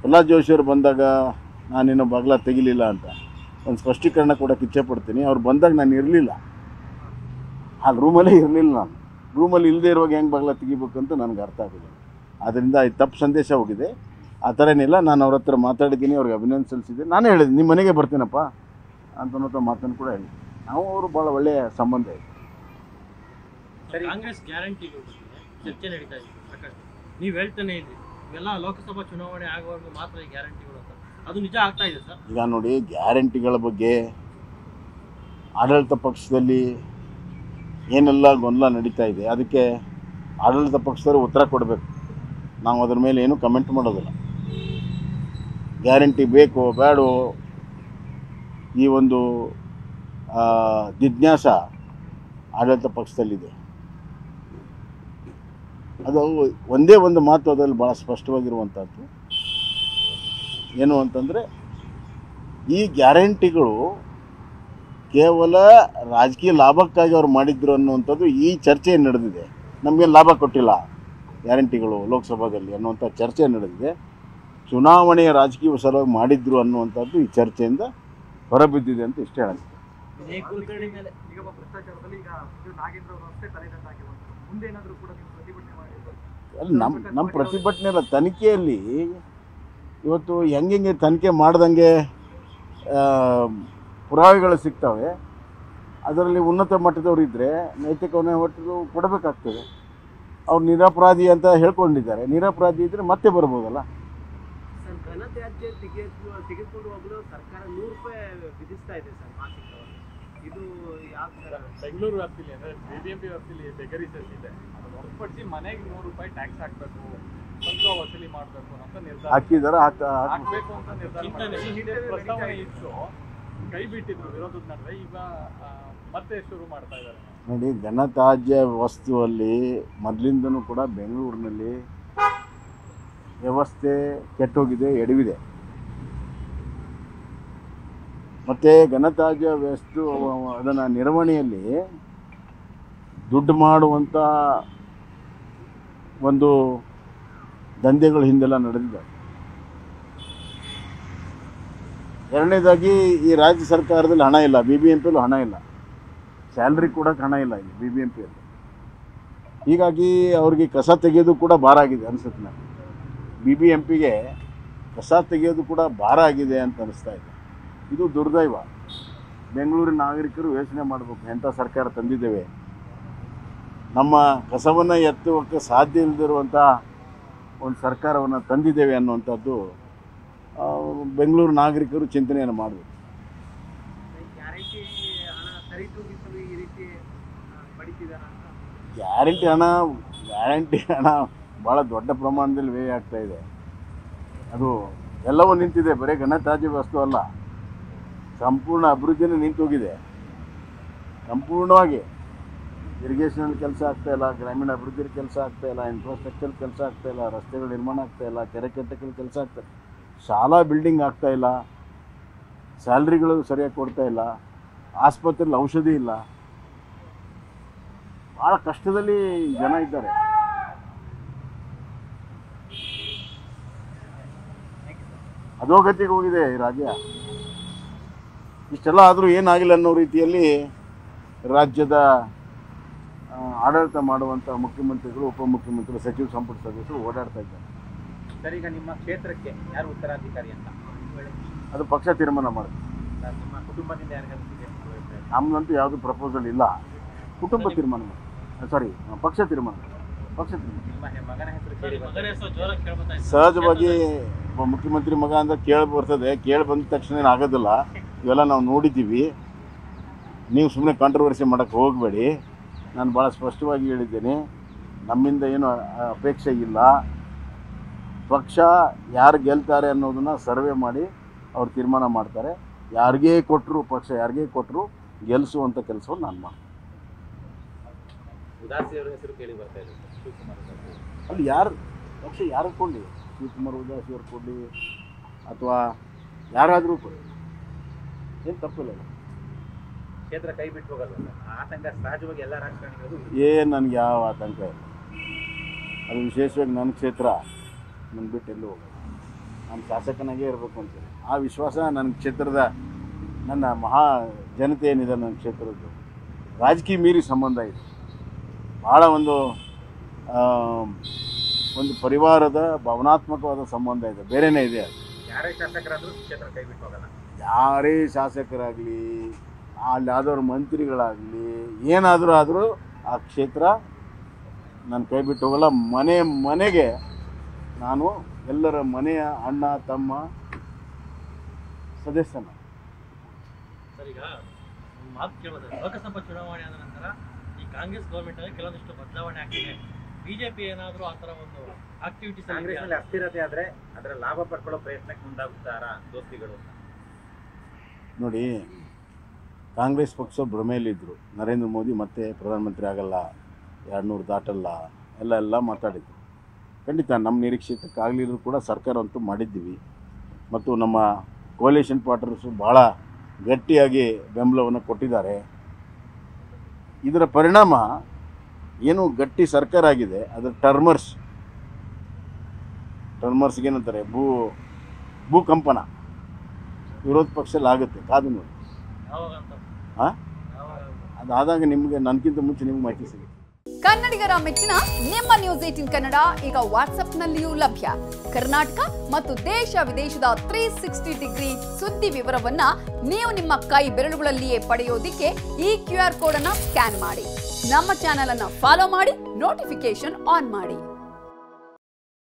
ಪ್ರಹ್ಲಾದ್ ಜೋಶಿಯವರು ಬಂದಾಗ ನಾನೇನು ಬಾಗ್ಲ ತೆಗಿಲಿಲ್ಲ ಅಂತ ಒಂದು ಸ್ಪಷ್ಟೀಕರಣ ಕೊಡೋಕ್ಕೆ ಇಚ್ಛೆ ಪಡ್ತೀನಿ. ಅವ್ರು ಬಂದಾಗ ನಾನು ಇರಲಿಲ್ಲ, ಆ ರೂಮಲ್ಲೇ ಇರಲಿಲ್ಲ. ನಾನು ರೂಮಲ್ಲಿ ಇಲ್ಲದೆ ಇರುವಾಗ ಹೆಂಗೆ ಬಾಗ್ಲ ತೆಗಿಬೇಕು ಅಂತ ನನಗೆ ಅರ್ಥ ಆಗೋದಿಲ್ಲ. ಆದ್ದರಿಂದ ಇದು ತಪ್ಪು ಸಂದೇಶ ಹೋಗಿದೆ. ಆ ಥರ ಏನಿಲ್ಲ. ನಾನು ಅವ್ರ ಹತ್ರ ಮಾತಾಡಿದ್ದೀನಿ, ಅವ್ರಿಗೆ ಅಭಿನಂದನೆ ಸಲ್ಲಿಸಿದ್ದೆ. ನಾನೇ ಹೇಳಿದೆ ನಿಮ್ಮ ಮನೆಗೆ ಬರ್ತೀನಪ್ಪ ಅಂತ ಮಾತನ್ನು ಕೂಡ ಹೇಳಿದ್ದೆ. ನಾವು ಅವರು ಭಾಳ ಒಳ್ಳೆಯ ಸಂಬಂಧ ಇದೆ. ಕಾಂಗ್ರೆಸ್ ಗ್ಯಾರಂಟಿಗಳು ಚರ್ಚೆ ನಡೀತಾ ಇದೆ ಸಾಕಷ್ಟು. ನೀವು ಹೇಳ್ತಾನೆ ಇದ್ರಿ ಇವೆಲ್ಲ ಲೋಕಸಭಾ ಚುನಾವಣೆ ಆಗುವವರೆಗೂ ಮಾತ್ರ ಈ ಗ್ಯಾರಂಟಿಗಳು ಅಂತ, ಅದು ನಿಜ ಆಗ್ತಾ ಇದೆ ಸರ್? ಈಗ ನೋಡಿ, ಗ್ಯಾರಂಟಿಗಳ ಬಗ್ಗೆ ಆಡಳಿತ ಪಕ್ಷದಲ್ಲಿ ಏನೆಲ್ಲ ಗೊಂದಲ ನಡೀತಾ ಇದೆ, ಅದಕ್ಕೆ ಆಡಳಿತ ಪಕ್ಷದವರು ಉತ್ತರ ಕೊಡಬೇಕು. ನಾವು ಅದ್ರ ಮೇಲೆ ಏನೂ ಕಮೆಂಟ್ ಮಾಡೋದಿಲ್ಲ. ಗ್ಯಾರಂಟಿ ಬೇಕೋ ಬೇಡೋ ಈ ಒಂದು ಜಿಜ್ಞಾಸ ಆಡಳಿತ ಪಕ್ಷದಲ್ಲಿದೆ. ಅದು ಒಂದೇ ಒಂದು ಮಾತು ಅದರಲ್ಲಿ ಭಾಳ ಸ್ಪಷ್ಟವಾಗಿರುವಂಥದ್ದು ಏನು ಅಂತಂದರೆ, ಈ ಗ್ಯಾರಂಟಿಗಳು ಕೇವಲ ರಾಜಕೀಯ ಲಾಭಕ್ಕಾಗಿ ಅವ್ರು ಮಾಡಿದ್ರು ಅನ್ನುವಂಥದ್ದು ಈ ಚರ್ಚೆ ನಡೆದಿದೆ. ನಮಗೆ ಲಾಭ ಕೊಟ್ಟಿಲ್ಲ ಗ್ಯಾರಂಟಿಗಳು ಲೋಕಸಭಾದಲ್ಲಿ ಅನ್ನುವಂಥ ಚರ್ಚೆ ನಡೆದಿದೆ. ಚುನಾವಣೆಯ ರಾಜಕೀಯ ಸಲುವಾಗಿ ಮಾಡಿದ್ರು ಅನ್ನುವಂಥದ್ದು ಈ ಚರ್ಚೆಯಿಂದ ಹೊರಬಿದ್ದಿದೆ ಅಂತ ಇಷ್ಟೇ ಹೇಳುತ್ತೆ. ಅಲ್ಲಿ ನಮ್ಮ ಪ್ರತಿಭಟನೆ ಇಲ್ಲ, ತನಿಖೆಯಲ್ಲಿ ಇವತ್ತು ಹೆಂಗೆ ತನಿಖೆ ಮಾಡ್ದಂಗೆ ಪುರಾವೆಗಳು ಸಿಗ್ತವೆ. ಅದರಲ್ಲಿ ಉನ್ನತ ಮಟ್ಟದವ್ರು ಇದ್ದರೆ ನೈತಿಕವನ್ನೇ ಒಟ್ಟು ಕೊಡಬೇಕಾಗ್ತದೆ. ಅವ್ರು ನಿರಪರಾಧಿ ಅಂತ ಹೇಳ್ಕೊಂಡಿದ್ದಾರೆ. ನಿರಪರಾಧಿ ಇದ್ದರೆ ಮತ್ತೆ ಬರ್ಬೋದಲ್ಲ. ಸರ್, ಘನತ್ಯಾಜ್ಯ ತೆಗೆದುಕೊಂಡು ಹೋಗಲು ಸರ್ಕಾರ 100 ರೂಪಾಯಿ ವಿಧಿಸ್ತಾ ಇದೆ ಸರ್ ಮಾಸಿಕವಾಗಿ. ಇದು ಯಾವ ಥರ? ಬೆಂಗಳೂರು ವ್ಯಾಪ್ತಿಲಿ ಅಂದರೆ BBMP ವ್ಯಾಪ್ತಿಲಿ ಬೇಕರಿ ಸೆಸ್ ಇದೆ, ಅದನ್ನು ಹೊರತುಪಡಿಸಿ ಮನೆಗೆ 100 ರೂಪಾಯಿ ಟ್ಯಾಕ್ಸ್ ಹಾಕಬೇಕು, ಸಂಖ್ಯೆ ವಸೂಲಿ ಮಾಡಬೇಕು ಅಂತ ನಿರ್ಧಾರ ಹಾಕಿದಾರ ಹಾಕಬೇಕು ಅಂತ ನಿರ್ಧಾರ ಪ್ರಸ್ತಾವನೆ ಇತ್ತು, ಕೈ ಬಿಟ್ಟಿದ್ರು ವಿರೋಧದ ನಡುವೆ. ಈಗ ಮತ್ತೆ ಶುರು ಮಾಡ್ತಾ ಇದ್ದಾರೆ. ನೋಡಿ, ಘನತ್ಯಾಜ್ಯ ವಸ್ತುವಲ್ಲಿ ಮೊದಲಿಂದನೂ ಕೂಡ ಬೆಂಗಳೂರಿನಲ್ಲಿ ವ್ಯವಸ್ಥೆ ಕೆಟ್ಟೋಗಿದೆ, ಎಡವಿದೆ. ಮತ್ತು ಘನತ್ಯಾಜ್ಯ ವಸ್ತು ಅದನ್ನು ನಿರ್ವಹಣೆಯಲ್ಲಿ ದುಡ್ಡು ಮಾಡುವಂಥ ಒಂದು ದಂಧೆಗಳು ಹಿಂದೆಲ್ಲ ನಡೆದಿದ್ದಾವೆ. ಎರಡನೇದಾಗಿ ಈ ರಾಜ್ಯ ಸರ್ಕಾರದಲ್ಲಿ ಹಣ ಇಲ್ಲ, BBMPಯಲ್ಲೂ ಹಣ ಇಲ್ಲ, ಸ್ಯಾಲ್ರಿ ಕೊಡೋಕ್ಕೆ ಹಣ ಇಲ್ಲ ಇಲ್ಲಿ BBMPಯಲ್ಲಿ. ಹೀಗಾಗಿ ಅವ್ರಿಗೆ ಕಸ ತೆಗೆಯೋದು ಕೂಡ ಭಾರ ಆಗಿದೆ ಅನಿಸುತ್ತೆ. ನನಗೆ BBMPಗೆ ಕಸ ತೆಗೆಯೋದು ಕೂಡ ಭಾರ ಆಗಿದೆ ಅಂತ ಅನಿಸ್ತಾ ಇದೆ. ಇದು ದುರ್ದೈವ. ಬೆಂಗಳೂರಿನ ನಾಗರಿಕರು ಯೋಚನೆ ಮಾಡಬೇಕು, ಎಂಥ ಸರ್ಕಾರ ತಂದಿದ್ದೇವೆ, ನಮ್ಮ ಕಸವನ್ನು ಎತ್ತುವಕ್ಕೆ ಸಾಧ್ಯ ಇಲ್ಲದಿರುವಂಥ ಒಂದು ಸರ್ಕಾರವನ್ನು ತಂದಿದ್ದೇವೆ ಅನ್ನುವಂಥದ್ದು ಬೆಂಗಳೂರು ನಾಗರಿಕರು ಚಿಂತನೆಯನ್ನು ಮಾಡಬೇಕು. ಗ್ಯಾರಂಟಿ ಹಣ ಭಾಳ ದೊಡ್ಡ ಪ್ರಮಾಣದಲ್ಲಿ ವ್ಯಯ ಆಗ್ತಾ ಇದೆ. ಅದು ಎಲ್ಲವೂ ನಿಂತಿದೆ, ಬರೀ ಘನತ್ಯಾಜ್ಯ ವಸ್ತು ಅಲ್ಲ, ಸಂಪೂರ್ಣ ಅಭಿವೃದ್ಧಿನೇ ನಿಂತೋಗಿದೆ. ಸಂಪೂರ್ಣವಾಗಿ ಇರಿಗೇಷನಲ್ಲಿ ಕೆಲಸ ಆಗ್ತಾಯಿಲ್ಲ, ಗ್ರಾಮೀಣ ಅಭಿವೃದ್ಧಿ ಕೆಲಸ ಆಗ್ತಾಯಿಲ್ಲ, ಇನ್ಫ್ರಾಸ್ಟ್ರಕ್ಚರ್ ಕೆಲಸ ಆಗ್ತಾಯಿಲ್ಲ, ರಸ್ತೆಗಳ ನಿರ್ಮಾಣ ಆಗ್ತಾಯಿಲ್ಲ, ಕೆರೆ ಕಟ್ಟೆಗಳ ಕೆಲಸ ಆಗ್ತಾಯಿಲ್ಲ, ಶಾಲಾ ಬಿಲ್ಡಿಂಗ್ ಆಗ್ತಾಯಿಲ್ಲ, ಸ್ಯಾಲ್ರಿಗಳು ಸರಿಯಾಗಿ ಕೊಡ್ತಾಯಿಲ್ಲ, ಆಸ್ಪತ್ರೆಯಲ್ಲಿ ಔಷಧಿ ಇಲ್ಲ. ಭಾಳ ಕಷ್ಟದಲ್ಲಿ ಜನ ಇದ್ದಾರೆ. ಅಧೋಗತಿಗೆ ಹೋಗಿದೆ ಈ ರಾಜ್ಯ. ಇಷ್ಟೆಲ್ಲ ಆದರೂ ಏನಾಗಿಲ್ಲ ಅನ್ನೋ ರೀತಿಯಲ್ಲಿ ರಾಜ್ಯದ ಆಡಳಿತ ಮಾಡುವಂಥ ಮುಖ್ಯಮಂತ್ರಿಗಳು, ಉಪಮುಖ್ಯಮಂತ್ರಿಗಳು, ಸಚಿವ ಸಂಪುಟ ಸದಸ್ಯರು ಓಡಾಡ್ತಾ ಇದ್ದಾರೆ. ಸರ್, ಈಗ ನಿಮ್ಮ ಕ್ಷೇತ್ರಕ್ಕೆ ಯಾರು ಉತ್ತರಾಧಿಕಾರಿ ಅಂತ ಅದು ಪಕ್ಷ ತೀರ್ಮಾನ ಮಾಡುತ್ತೆ. ನಿಮ್ಮ ಕುಟುಂಬದಿಂದ ಯಾರಿಗಾದ್ರು ನಮ್ಮದಂತೂ ಯಾವುದು ಪ್ರಪೋಸಲ್ ಇಲ್ಲ. ಕುಟುಂಬ ತೀರ್ಮಾನ ಮಾಡಿ, ಸಾರಿ, ಪಕ್ಷ ತೀರ್ಮಾನ. ನಿಮ್ಮ ಮಗನ ಹೆಸರು ಕೇಳಿ ಸಹಜವಾಗಿ ಒಬ್ಬ ಮುಖ್ಯಮಂತ್ರಿ ಮಗ ಅಂದ್ರೆ ಕೇಳಿ ಬರ್ತದೆ. ಕೇಳಿ ಬಂದ ತಕ್ಷಣ ಏನು ಆಗೋದಿಲ್ಲ. ಇವೆಲ್ಲ ನಾವು ನೋಡಿದ್ದೀವಿ. ನೀವು ಸುಮ್ಮನೆ ಕಾಂಟ್ರವರ್ಸಿ ಮಾಡೋಕ್ಕೆ ಹೋಗಬೇಡಿ. ನಾನು ಭಾಳ ಸ್ಪಷ್ಟವಾಗಿ ಹೇಳಿದ್ದೇನೆ, ನಮ್ಮಿಂದ ಏನು ಅಪೇಕ್ಷೆ ಇಲ್ಲ. ಪಕ್ಷ ಯಾರು ಗೆಲ್ತಾರೆ ಅನ್ನೋದನ್ನು ಸರ್ವೆ ಮಾಡಿ ಅವ್ರು ತೀರ್ಮಾನ ಮಾಡ್ತಾರೆ. ಯಾರಿಗೇ ಕೊಟ್ಟರು, ಪಕ್ಷ ಯಾರಿಗೇ ಕೊಟ್ಟರು ಗೆಲ್ಲಿಸುವಂಥ ಕೆಲಸವನ್ನು ನಾನು ಮಾಡ್ತೀನಿ. ಉದಾಸಿಯವರ ಹೆಸರು ಕೇಳಿ ಬರ್ತಾ ಇದೆ, ಶಿವಕುಮಾರ್ ಅಲ್ಲಿ ಯಾರು ಪಕ್ಷ ಯಾರು ಕೊಡಲಿ, ಶಿವಕುಮಾರ್ ಉದಾಸಿ ಅವ್ರು ಕೊಡಲಿ ಅಥವಾ ಯಾರಾದರೂ ಕೊಡಲಿ, ಏನು ತಪ್ಪಿಲ್ಲ. ಕ್ಷೇತ್ರ ಕೈ ಬಿಟ್ಟು ಹೋಗಲ್ಲ ಸರ್, ಆತಂಕ ಸಹಜವಾಗಿ ಎಲ್ಲ ರಾಜಕಾರಣಿಗಳು. ಏನು ನನಗೆ ಯಾವ ಆತಂಕ ಇಲ್ಲ. ಅದು ವಿಶೇಷವಾಗಿ ನನ್ನ ಕ್ಷೇತ್ರ, ನನ್ನ ಬಿಟ್ಟು ಎಲ್ಲೂ ಹೋಗಲ್ಲ. ನಾನು ಶಾಸಕನಾಗೇ ಇರಬೇಕು ಅಂತೇಳಿ ಆ ವಿಶ್ವಾಸ ನನ್ನ ಕ್ಷೇತ್ರದ ನನ್ನ ಮಹಾ ಜನತೆ ಏನಿದೆ ನನ್ನ ಕ್ಷೇತ್ರದ್ದು ರಾಜಕೀಯ ಮೀರಿ ಸಂಬಂಧ ಇದೆ. ಭಾಳ ಒಂದು ಪರಿವಾರದ ಭಾವನಾತ್ಮಕವಾದ ಸಂಬಂಧ ಇದೆ, ಬೇರೆನೇ ಇದೆ ಅದು. ಯಾರೇ ಶಾಸಕರಾದರೂ ಕ್ಷೇತ್ರ ಕೈ ಬಿಟ್ಟು ಹೋಗಲ್ಲ. ಯಾರೇ ಶಾಸಕರಾಗಲಿ ಅಲ್ಲಿ ಯಾವ್ದವ್ರ ಮಂತ್ರಿಗಳಾಗಲಿ ಏನಾದರೂ ಆ ಕ್ಷೇತ್ರ ನಾನು ಕೈ ಬಿಟ್ಟು ಹೋಗಲ್ಲ. ಮನೆಗೆ ನಾನು ಎಲ್ಲರ ಮನೆಯ ಅಣ್ಣ ತಮ್ಮ ಸದಸ್ಯನ. ಸರ್, ಈಗ ಒಂದು ಮಾತು ಕೇಳೋದು, ಲೋಕಸಭಾ ಚುನಾವಣೆ ಆದ ನಂತರ ಈ ಕಾಂಗ್ರೆಸ್ ಗೌರ್ಮೆಂಟ್ ಅಲ್ಲಿ ಕೆಲವೊಂದಿಷ್ಟು ಬದಲಾವಣೆ ಆಗ್ತಿದೆ. ಬಿಜೆಪಿ ಏನಾದರೂ ಆ ಥರ ಒಂದು ಆಕ್ಟಿವಿಟೀಸ್ ಕಾಂಗ್ರೆಸ್ನಲ್ಲಿ ಅಸ್ಥಿರತೆ ಆದರೆ ಅದರ ಲಾಭ ಪಡ್ಕೊಳ್ಳೋ ಪ್ರಯತ್ನಕ್ಕೆ ಮುಂದಾಗುತ್ತಾರಾ ದೋಸ್ತಿಗಳು? ನೋಡಿ, ಕಾಂಗ್ರೆಸ್ ಪಕ್ಷ ಭ್ರಮೆಯಲ್ಲಿದ್ದರು. ನರೇಂದ್ರ ಮೋದಿ ಮತ್ತೆ ಪ್ರಧಾನಮಂತ್ರಿ ಆಗಲ್ಲ, 200 ದಾಟಲ್ಲ ಎಲ್ಲ ಮಾತಾಡಿದ್ರು. ಖಂಡಿತ ನಮ್ಮ ನಿರೀಕ್ಷಿತಕ್ಕೆ ಆಗಲಿದ್ರು ಕೂಡ ಸರ್ಕಾರ ಅಂತೂ ಮಾಡಿದ್ದೀವಿ. ಮತ್ತು ನಮ್ಮ ಕೋಲಿಷನ್ ಪಾರ್ಟ್ನರ್ಸು ಭಾಳ ಗಟ್ಟಿಯಾಗಿ ಬೆಂಬಲವನ್ನು ಕೊಟ್ಟಿದ್ದಾರೆ. ಇದರ ಪರಿಣಾಮ ಏನು ಗಟ್ಟಿ ಸರ್ಕಾರ ಆಗಿದೆ, ಅದರ ಟರ್ಮರ್ಸ್ಗೇನಂತಾರೆ ಭೂಕಂಪನ ವಿರೋಧ ಪಕ್ಷದಲ್ಲಿ ಆಗುತ್ತೆ. ಕಾದು ನೋಡಿ, ಅದಾದಾಗ ನಿಮಗೆ ನನಗಿಂತ ಮುಂಚೆ ನಿಮ್ಗೆ ಮಾಹಿತಿ ಸಿಗುತ್ತೆ. ಕನ್ನಡಿಗರ ಮೆಚ್ಚಿನ ನಿಮ್ಮ ನ್ಯೂಸ್ 18 ಕನ್ನಡ ಈಗ ವಾಟ್ಸ್ಆಪ್ನಲ್ಲಿಯೂ ಲಭ್ಯ. ಕರ್ನಾಟಕ ಮತ್ತು ದೇಶ ವಿದೇಶದ 360 ಡಿಗ್ರಿ ಸುದ್ದಿ ವಿವರವನ್ನ ನೀವು ನಿಮ್ಮ ಕೈ ಬೆರಳುಗಳಲ್ಲಿಯೇ ಪಡೆಯೋದಿಕ್ಕೆ ಈ QR ಕೋಡ್ ಅನ್ನ ಸ್ಕ್ಯಾನ್ ಮಾಡಿ. ನಮ್ಮ ಚಾನೆಲ್ ಅನ್ನ ಫಾಲೋ ಮಾಡಿ, ನೋಟಿಫಿಕೇಶನ್ ಆನ್ ಮಾಡಿ.